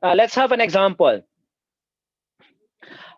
Let's have an example.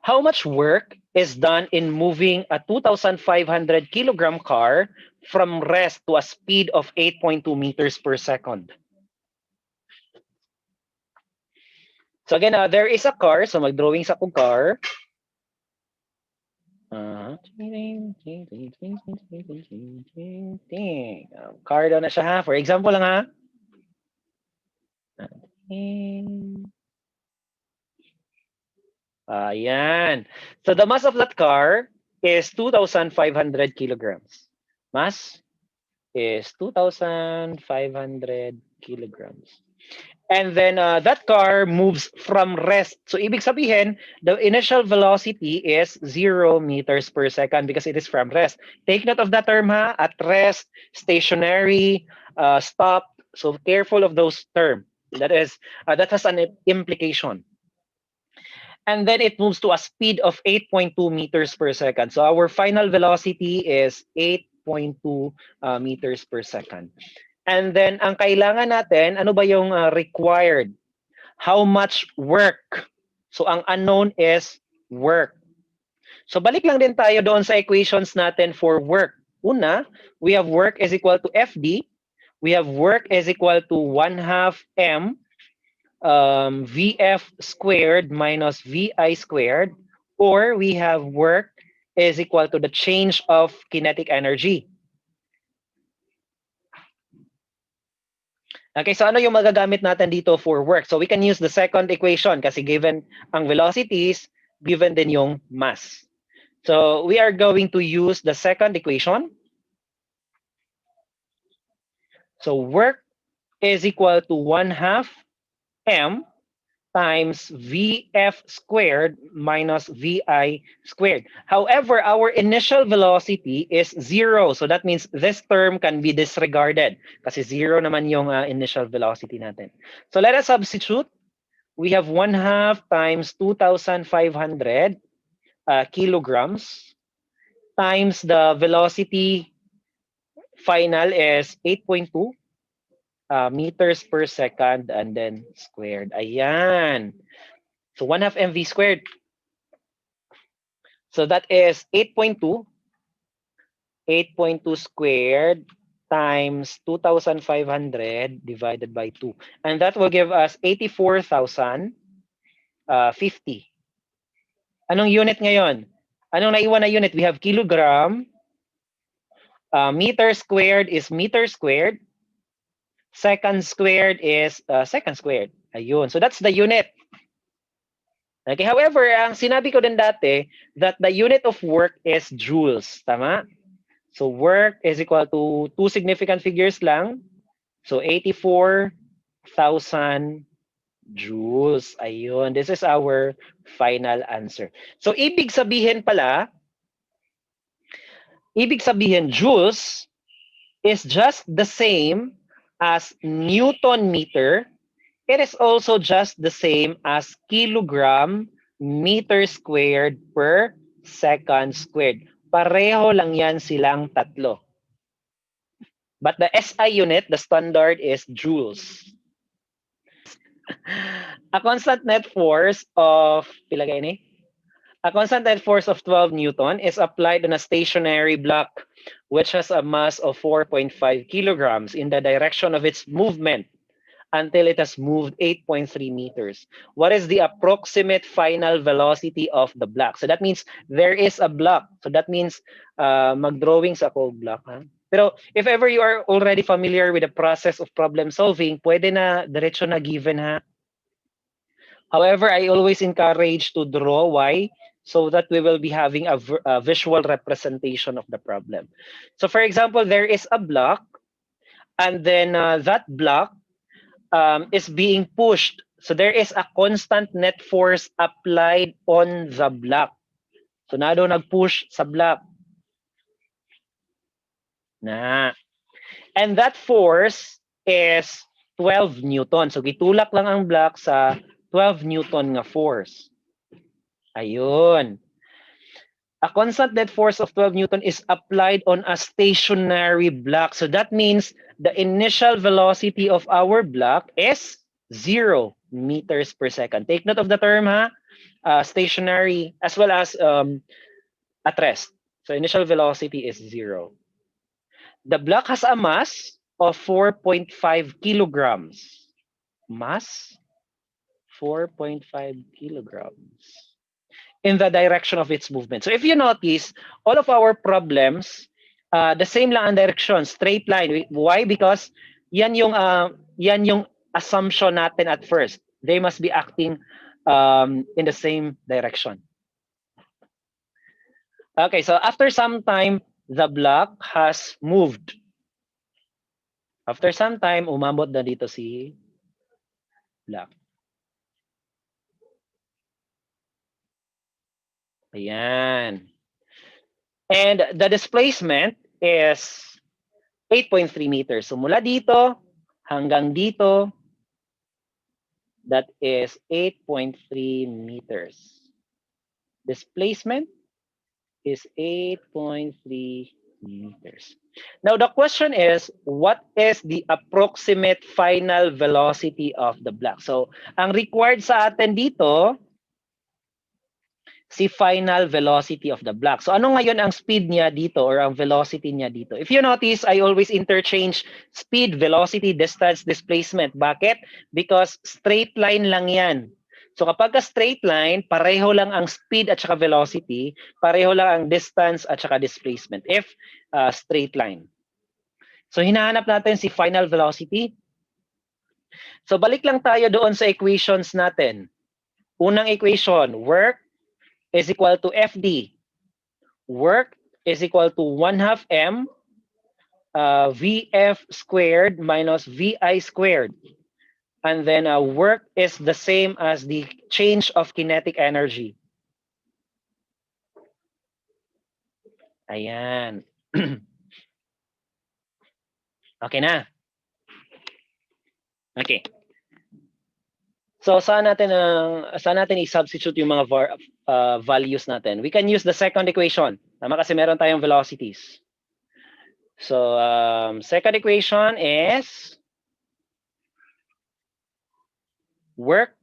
How much work is done in moving a 2,500 kilogram car from rest to a speed of 8.2 meters per second? So again, there is a car. So mag-drawing sa kong car. Car daw na siya ha. For example lang ha. Ayan. So the mass of that car is 2,500 kilograms. Mass is 2,500 kilograms. And then that car moves from rest. So ibig sabihin, the initial velocity is 0 meters per second because it is from rest. Take note of that term ha, at rest, stationary, stop. So careful of those terms. That has an implication. And then it moves to a speed of 8.2 meters per second. So our final velocity is 8.2 meters per second. And then ang kailangan natin, ano ba yung required? How much work? So ang unknown is work. So balik lang din tayo doon sa equations natin for work. Una, we have work is equal to FD. We have work is equal to 1/2 M VF squared minus VI squared, or we have work is equal to the change of kinetic energy. Okay, so ano yung magagamit natin dito for work? So we can use the second equation kasi given ang velocities, given din yung mass. So we are going to use the second equation. So work is equal to 1/2 M times VF squared minus VI squared. However, our initial velocity is 0. So that means this term can be disregarded kasi 0 naman yung initial velocity natin. So let us substitute. We have 1/2 times 2,500 kilograms times the velocity final is 8.2. Meters per second and then squared. Ayan. So 1/2 mv squared. So that is 8.2. 8.2 squared times 2,500 divided by 2. And that will give us 84,050. Anong unit ngayon? Anong naiwan na unit? We have kilogram. Meter squared is meter squared. Second squared is second squared. Ayun. So that's the unit. Okay. However, ang sinabi ko din dati that the unit of work is joules. Tama? So work is equal to two significant figures lang. So 84,000 joules. Ayun. This is our final answer. So ibig sabihin joules is just the same as Newton meter. It is also just the same as kilogram meter squared per second squared. Pareho lang yan silang tatlo. But the SI unit, the standard is joules. A constant net force of, pilagay ni? A constant net force of 12 Newton is applied on a stationary block which has a mass of 4.5 kilograms in the direction of its movement until it has moved 8.3 meters. What is the approximate final velocity of the block? So that means there is a block. So that means mag-drawing sa ako block. Ha? Pero if ever you are already familiar with the process of problem solving, pwede na diretso na given ha. However, I always encourage to draw. Why? So that we will be having a visual representation of the problem. So for example, there is a block, and then that block is being pushed. So there is a constant net force applied on the block. So nado nag-push sa block. Na. And that force is 12 Newton. So gitulak lang ang block sa 12 Newton nga force. Ayun. A constant net force of 12 Newton is applied on a stationary block. So that means the initial velocity of our block is 0. meters per second. Take note of the term, ha? Stationary as well as at rest. So initial velocity is 0. The block has a mass of 4.5 kilograms. Mass 4.5 kilograms in the direction of its movement. So if you notice, all of our problems, the same lang ang direction, straight line. Why? Because yan yung assumption natin at first. They must be acting in the same direction. Okay, so after some time, the block has moved. After some time, umabot na dito si block. Ayan. And the displacement is 8.3 meters. So mula dito hanggang dito, that is 8.3 meters. Displacement is 8.3 meters. Now the question is, what is the approximate final velocity of the block? So ang required sa atin dito, si final velocity of the block. So ano ngayon ang speed niya dito or ang velocity niya dito? If you notice, I always interchange speed, velocity, distance, displacement. Bakit? Because straight line lang yan. So kapag ka straight line, pareho lang ang speed at saka velocity, pareho lang ang distance at saka displacement if straight line. So hinahanap natin si final velocity. So balik lang tayo doon sa equations natin. Unang equation, work is equal to FD. Work is equal to 1/2 m VF squared minus VI squared. And then work is the same as the change of kinetic energy. Ayan. Okay na. Okay. So saan natin i-substitute yung mga values natin? We can use the second equation. Tama kasi meron tayong velocities. So second equation is work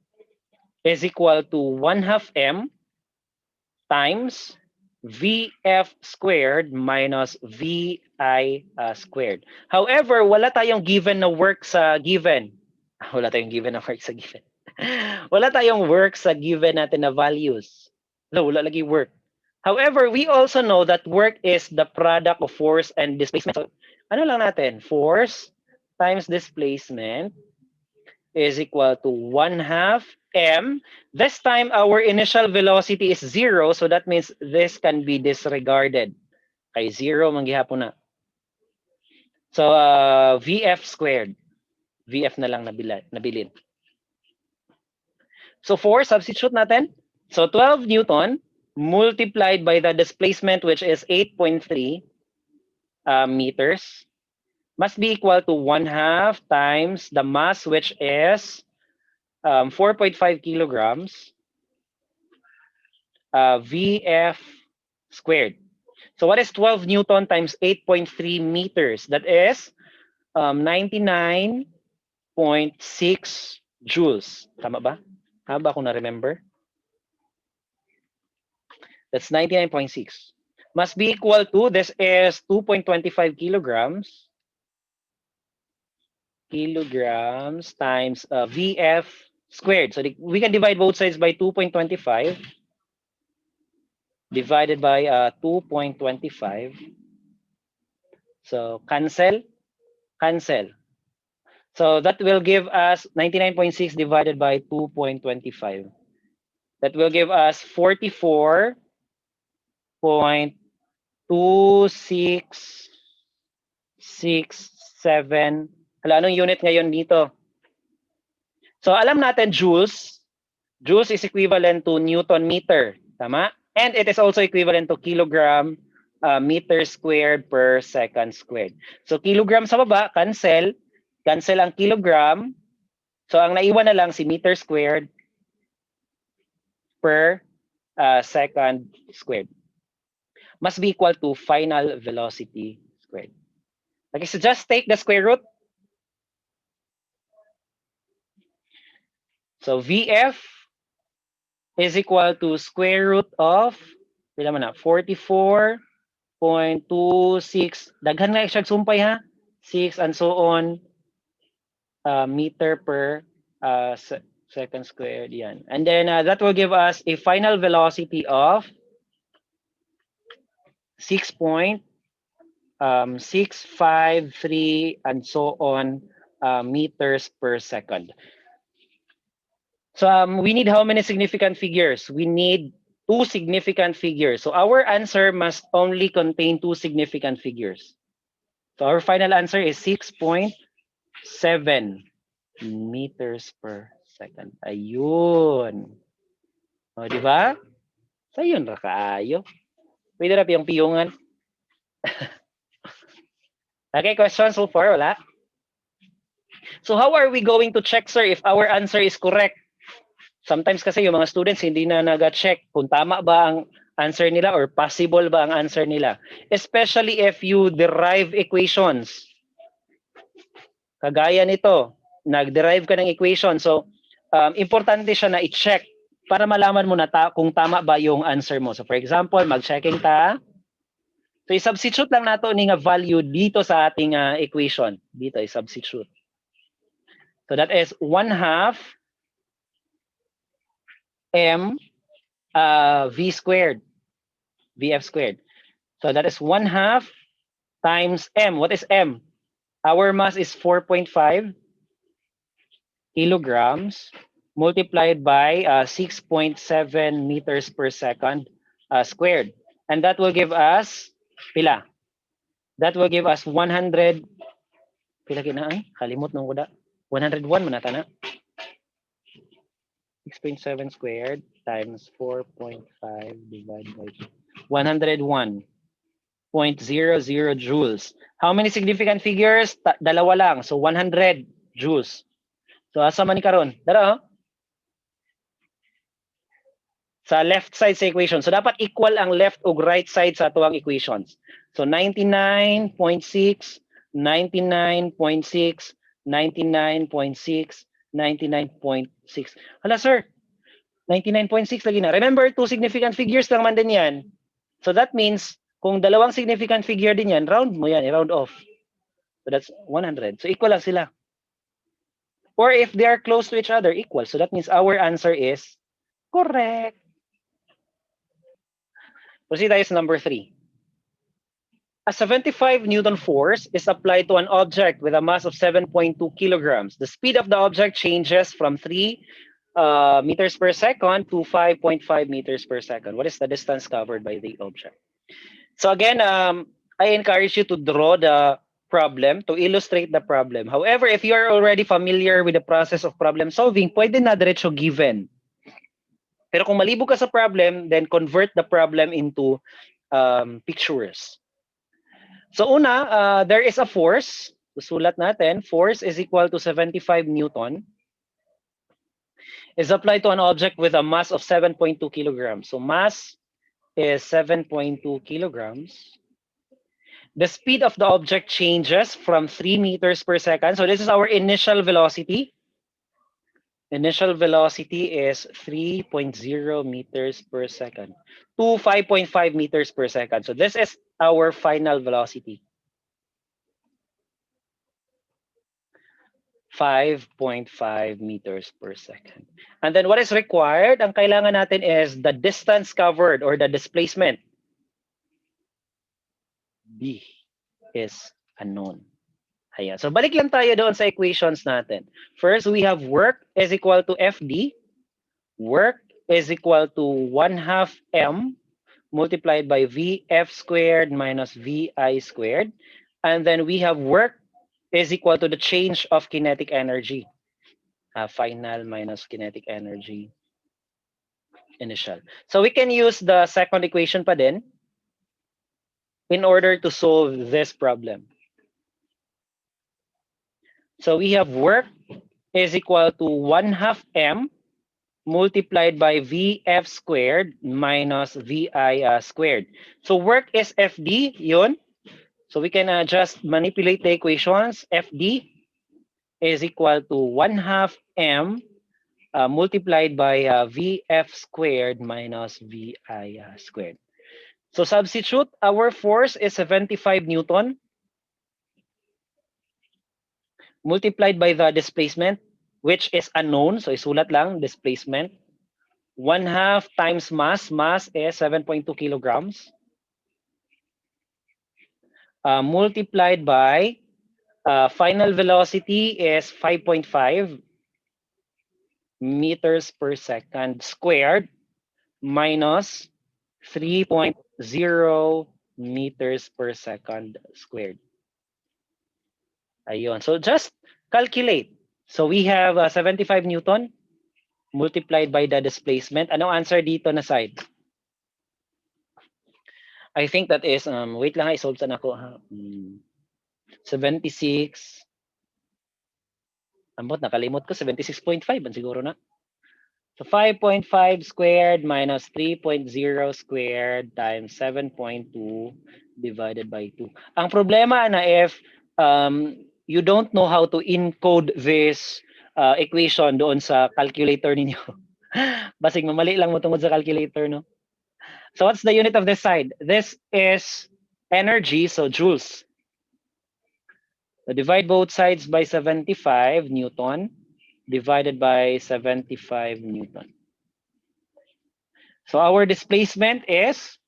is equal to 1/2 m times VF squared minus VI squared. However, wala tayong given na work sa given. Wala tayong given na work sa given. Wala tayong work sa given natin na values. No, wala lagi work. However, we also know that work is the product of force and displacement. So, ano lang natin? Force times displacement is equal to 1/2 m. This time, our initial velocity is 0. So that means this can be disregarded. Kay 0, manggihapon na. So, VF squared. VF na lang nabilin. So 4, substitute natin. So 12 Newton multiplied by the displacement, which is 8.3 meters, must be equal to 1/2 times the mass, which is 4.5 kilograms, VF squared. So what is 12 Newton times 8.3 meters? That is 99.6 joules. Tama ba? Tama ba kung na-remember? That's 99.6. Must be equal to, this is 2.25 kilograms. Kilograms times VF squared. So we can divide both sides by 2.25. Divided by 2.25. So cancel. Cancel. So that will give us 99.6 divided by 2.25. That will give us 44.2667. Hala, anong unit ngayon dito? So alam natin joules. Joules is equivalent to Newton meter. Tama? And it is also equivalent to kilogram meter squared per second squared. So kilogram sa baba, cancel. Cancel ang kilogram. So ang naiwan na lang si meter squared per second squared. Must be equal to final velocity squared. Okay, so just take the square root. So VF is equal to square root of, pila man na, 44.26, daghan nga siya sumpay ha, 6 and so on, meter per second squared, yan. And then that will give us a final velocity of 6.653 and so on meters per second. So we need how many significant figures? We need 2 significant figures. So our answer must only contain 2 significant figures. So our final answer is 6.7 meters per second. Ayun. O, di ba? So, yun ra kaayo. Pwede na piyong-piyungan. Okay, questions so far? Wala? So how are we going to check, sir, if our answer is correct? Sometimes kasi yung mga students hindi na nag-check kung tama ba ang answer nila or possible ba ang answer nila. Especially if you derive equations. Kagaya nito, nag-derive ka ng equation. So, importante siya na i-check para malaman mo na kung tama ba yung answer mo. So, for example, mag-checking ta. So, i-substitute lang nato ni nga value dito sa ating equation. Dito, i-substitute. So, that is 1/2 m v squared, vf squared. So, that is 1/2 times m. What is m? Our mass is 4.5 kilograms multiplied by 6.7 meters per second squared. And that will give us, pila? That will give us 100, pila kinaan? Kalimot nung kuda. 101 manata na. 6.7 squared times 4.5 divided by 101.00 joules. How many significant figures? Dalawa lang. So 100 joules. So asa man ni karon? Dara oh. Sa left side sa equation. So dapat equal ang left ug right side sa atuang equations. So 99.6, 99.6, 99.6, 99.6. Hala sir, 99.6 lagi na. Remember, 2 significant figures lang man din yan. So that means, kung dalawang significant figure din yan, round mo yan, round off. So that's 100. So equal lang sila. Or if they are close to each other, equal. So that means our answer is correct. Proceed tayo sa number 3. A 75 Newton force is applied to an object with a mass of 7.2 kilograms. The speed of the object changes from 3 meters per second to 5.5 meters per second. What is the distance covered by the object? So again, I encourage you to draw the problem, to illustrate the problem. However, if you are already familiar with the process of problem solving, pwede na diretso given. Pero kung malibog ka sa problem, then convert the problem into pictures. So una, there is a force. Susulat natin, force is equal to 75 Newton. Is applied to an object with a mass of 7.2 kilograms. So mass is 7.2 kilograms. The speed of the object changes from 3 meters per second. So this is our initial velocity. Initial velocity is 3.0 meters per second to 5.5 meters per second. So this is our final velocity. 5.5 meters per second. And then what is required? Ang kailangan natin is the distance covered or the displacement. B is unknown. Ayan. So balik lang tayo doon sa equations natin. First, we have work is equal to FD. Work is equal to 1/2 M multiplied by VF squared minus VI squared. And then we have work is equal to the change of kinetic energy. Final minus kinetic energy initial. So we can use the second equation pa din in order to solve this problem. So we have work is equal to 1/2 M multiplied by VF squared minus VI squared. So work is FD, yun. So we can just manipulate the equations. FD is equal to 1/2 M multiplied by Vf squared minus Vi squared. So substitute, our force is 75 Newton multiplied by the displacement, which is unknown. So isulat lang, displacement. 1/2 times mass. Mass is 7.2 kilograms. Multiplied by final velocity is 5.5 meters per second squared minus 3.0 meters per second squared. Ayun. So just calculate. So we have 75 Newton multiplied by the displacement. Anong answer dito na side? I think that is, wait lang, i-solve sana ako. 76. Ambot, nakalimot ko. 76.5 ang siguro na. So 5.5 squared minus 3.0 squared times 7.2 divided by 2. Ang problema na if you don't know how to encode this equation doon sa calculator ninyo. Basig mamali lang mo tungod sa calculator, no? So what's the unit of this side? This is energy, so joules. So divide both sides by 75 Newton divided by 75 Newton. So our displacement is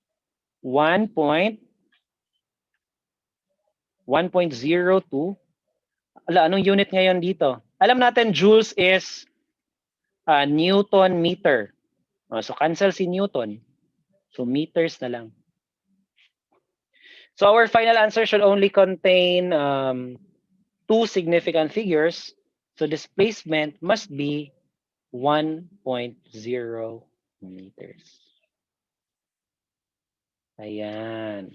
1.02. Anong unit ngayon dito? Alam natin joules is Newton meter. So cancel si Newton. So meters na lang. So our final answer should only contain two significant figures. So displacement must be 1.0 meters. Ayan.